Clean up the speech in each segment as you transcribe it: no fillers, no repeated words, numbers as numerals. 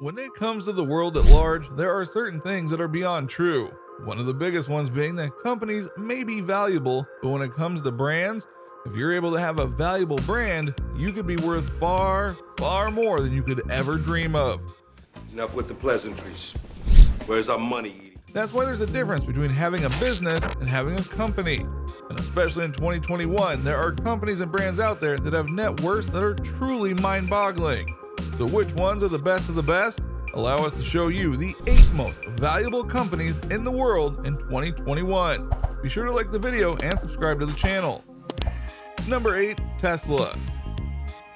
When it comes to the world at large, there are certain things that are beyond true. One of the biggest ones being that companies may be valuable, but when it comes to brands, if you're able to have a valuable brand, you could be worth far, far more than you could ever dream of. Enough with the pleasantries. Where's our money? That's why there's a difference between having a business and having a company. And especially in 2021, there are companies and brands out there that have net worths that are truly mind-boggling. So which ones are the best of the best? Allow us to show you the 8 most valuable companies in the world in 2021. Be sure to like the video and subscribe to the channel. Number 8, Tesla.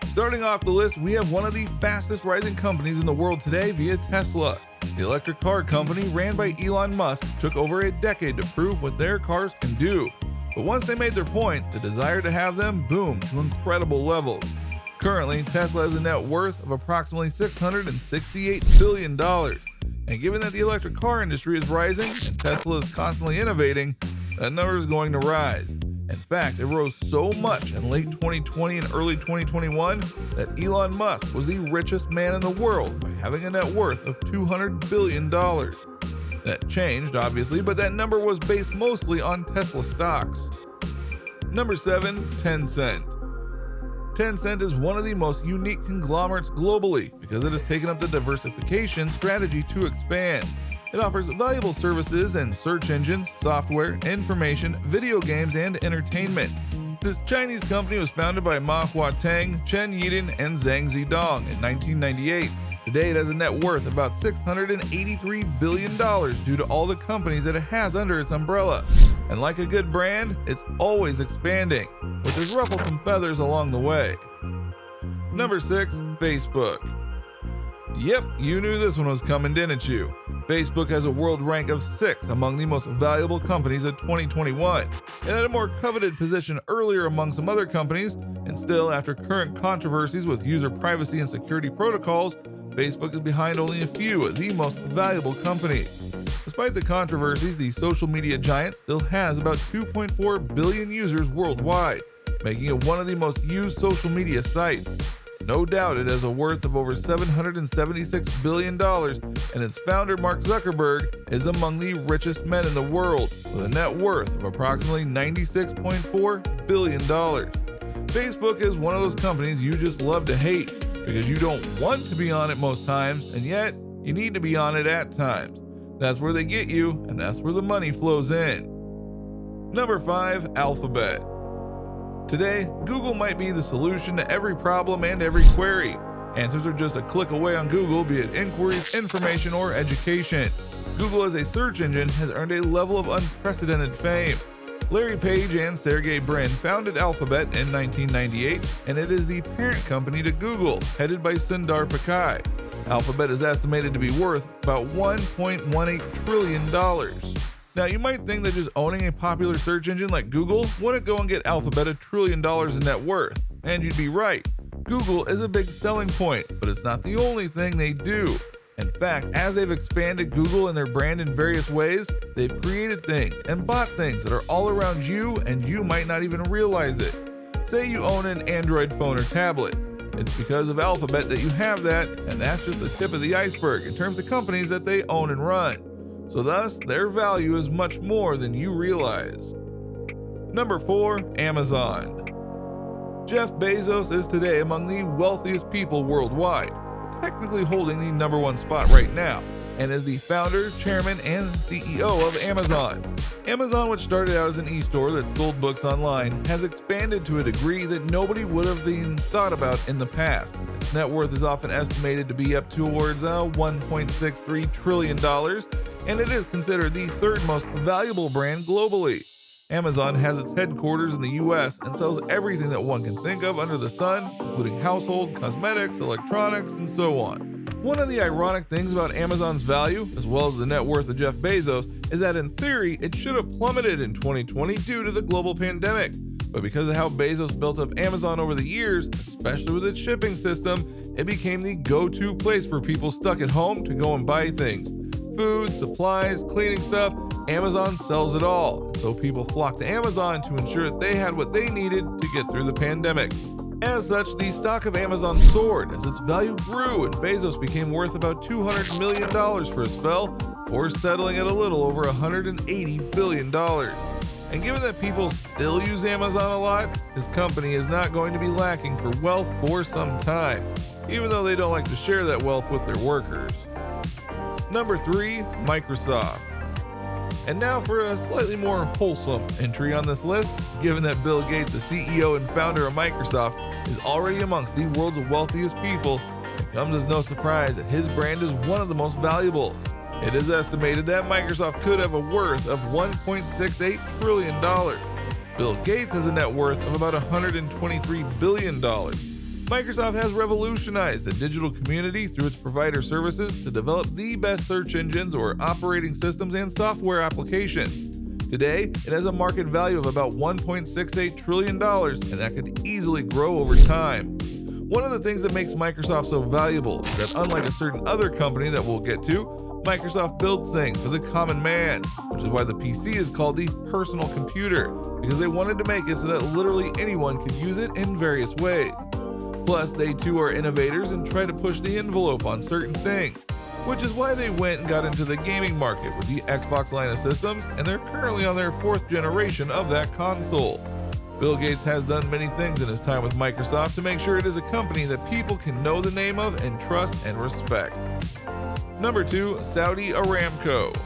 Starting off the list, we have one of the fastest rising companies in the world today via Tesla. The electric car company ran by Elon Musk took over a decade to prove what their cars can do. But once they made their point, the desire to have them boomed to incredible levels. Currently, Tesla has a net worth of approximately $668 billion. And given that the electric car industry is rising and Tesla is constantly innovating, that number is going to rise. In fact, it rose so much in late 2020 and early 2021 that Elon Musk was the richest man in the world by having a net worth of $200 billion. That changed, obviously, but that number was based mostly on Tesla stocks. Number 7, Tencent. Tencent is one of the most unique conglomerates globally because it has taken up the diversification strategy to expand. It offers valuable services in search engines, software, information, video games, and entertainment. This Chinese company was founded by Ma Huateng, Chen Yidin, and Zhang Zidong in 1998. Today it has a net worth of about $683 billion due to all the companies that it has under its umbrella. And like a good brand, it's always expanding, but there's ruffled some feathers along the way. Number 6, Facebook. Yep, you knew this one was coming, didn't you? Facebook has a world rank of 6 among the most valuable companies of 2021. It had a more coveted position earlier among some other companies, and still, after current controversies with user privacy and security protocols, Facebook is behind only a few of the most valuable companies. Despite the controversies, the social media giant still has about 2.4 billion users worldwide, making it one of the most used social media sites. No doubt it has a worth of over $776 billion, and its founder Mark Zuckerberg is among the richest men in the world with a net worth of approximately $96.4 billion. Facebook is one of those companies you just love to hate because you don't want to be on it most times, and yet you need to be on it at times. That's where they get you, and that's where the money flows in. Number 5, Alphabet. Today, Google might be the solution to every problem and every query. Answers are just a click away on Google, be it inquiries, information, or education. Google as a search engine has earned a level of unprecedented fame. Larry Page and Sergey Brin founded Alphabet in 1998, and it is the parent company to Google, headed by Sundar Pichai. Alphabet is estimated to be worth about $1.18 trillion. Now, you might think that just owning a popular search engine like Google wouldn't go and get Alphabet $1 trillion in net worth, and you'd be right. Google is a big selling point, but it's not the only thing they do. In fact, as they've expanded Google and their brand in various ways, they've created things and bought things that are all around you and you might not even realize it. Say you own an Android phone or tablet. It's because of Alphabet that you have that, and that's just the tip of the iceberg in terms of companies that they own and run. So thus, their value is much more than you realize. Number 4, Amazon. Jeff Bezos is today among the wealthiest people worldwide, technically holding the number 1 spot right now, and is the founder, chairman, and CEO of Amazon. Amazon, which started out as an e-store that sold books online, has expanded to a degree that nobody would have even thought about in the past. Its net worth is often estimated to be up towards $1.63 trillion, and it is considered the 3rd most valuable brand globally. Amazon has its headquarters in the US and sells everything that one can think of under the sun, including household, cosmetics, electronics, and so on. One of the ironic things about Amazon's value, as well as the net worth of Jeff Bezos, is that in theory it should have plummeted in 2020 due to the global pandemic. But because of how Bezos built up Amazon over the years, especially with its shipping system, it became the go-to place for people stuck at home to go and buy things. Food, supplies, cleaning stuff, Amazon sells it all. So people flocked to Amazon to ensure that they had what they needed to get through the pandemic. As such, the stock of Amazon soared as its value grew and Bezos became worth about $200 million for a spell, before settling at a little over $180 billion. And given that people still use Amazon a lot, his company is not going to be lacking for wealth for some time, even though they don't like to share that wealth with their workers. Number 3, Microsoft. And now for a slightly more wholesome entry on this list, given that Bill Gates, the CEO and founder of Microsoft, is already amongst the world's wealthiest people, it comes as no surprise that his brand is one of the most valuable. It is estimated that Microsoft could have a worth of $1.68 trillion. Bill Gates has a net worth of about $123 billion. Microsoft has revolutionized the digital community through its provider services to develop the best search engines or operating systems and software applications. Today, it has a market value of about $1.68 trillion, and that could easily grow over time. One of the things that makes Microsoft so valuable is that, unlike a certain other company that we'll get to, Microsoft builds things for the common man, which is why the PC is called the personal computer, because they wanted to make it so that literally anyone could use it in various ways. Plus, they too are innovators and try to push the envelope on certain things, which is why they went and got into the gaming market with the Xbox line of systems, and they're currently on their 4th generation of that console. Bill Gates has done many things in his time with Microsoft to make sure it is a company that people can know the name of and trust and respect. Number 2, Saudi Aramco.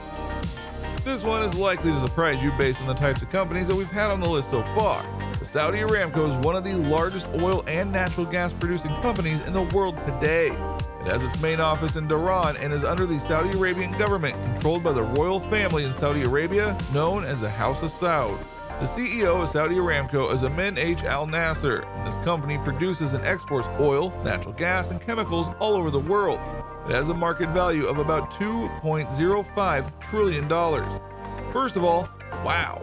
This one is likely to surprise you based on the types of companies that we've had on the list so far. But Saudi Aramco is one of the largest oil and natural gas producing companies in the world today. It has its main office in Dhahran and is under the Saudi Arabian government, controlled by the royal family in Saudi Arabia, known as the House of Saud. The CEO of Saudi Aramco is Amin H. Al Nasser, and this company produces and exports oil, natural gas, and chemicals all over the world. It has a market value of about $2.05 trillion. First of all, wow,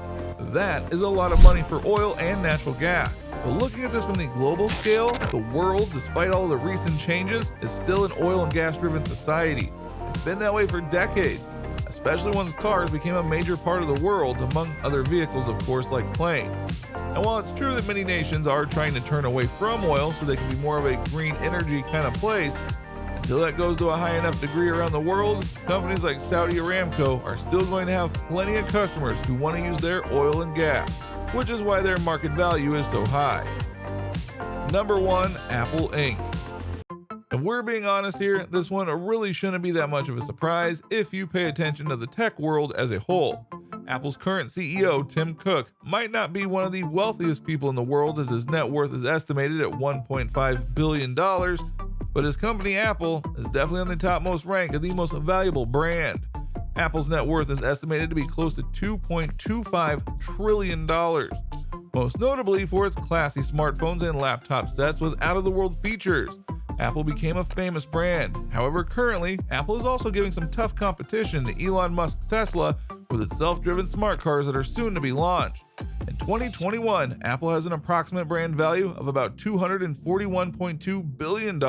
that is a lot of money for oil and natural gas. But looking at this from the global scale, the world, despite all the recent changes, is still an oil and gas driven society. It's been that way for decades, especially once cars became a major part of the world, among other vehicles, of course, like planes. And while it's true that many nations are trying to turn away from oil so they can be more of a green energy kind of place, until that goes to a high enough degree around the world, companies like Saudi Aramco are still going to have plenty of customers who want to use their oil and gas, which is why their market value is so high. Number 1, Apple Inc. If we're being honest here, this one really shouldn't be that much of a surprise if you pay attention to the tech world as a whole. Apple's current CEO, Tim Cook, might not be one of the wealthiest people in the world, as his net worth is estimated at $1.5 billion, but his company Apple is definitely on the topmost rank of the most valuable brand. Apple's net worth is estimated to be close to $2.25 trillion, most notably for its classy smartphones and laptop sets with out-of-the-world features. Apple became a famous brand. However, currently, Apple is also giving some tough competition to Elon Musk's Tesla with its self-driven smart cars that are soon to be launched. In 2021, Apple has an approximate brand value of about $241.2 billion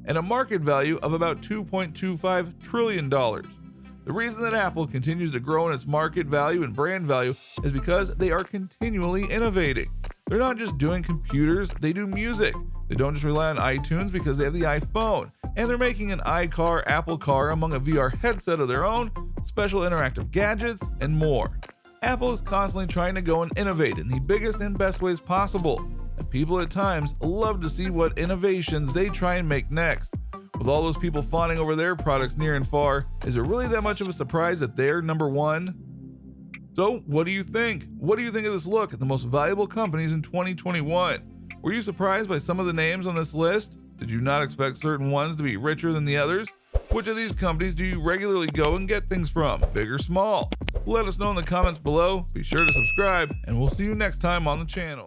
and a market value of about $2.25 trillion. The reason that Apple continues to grow in its market value and brand value is because they are continually innovating. They're not just doing computers, they do music. They don't just rely on iTunes because they have the iPhone, and they're making an iCar, Apple Car, among a VR headset of their own, special interactive gadgets, and more. Apple is constantly trying to go and innovate in the biggest and best ways possible, and people at times love to see what innovations they try and make next. With all those people fawning over their products near and far, is it really that much of a surprise that they're number 1? So, what do you think? What do you think of this look at the most valuable companies in 2021? Were you surprised by some of the names on this list? Did you not expect certain ones to be richer than the others? Which of these companies do you regularly go and get things from, big or small? Let us know in the comments below, be sure to subscribe, and we'll see you next time on the channel.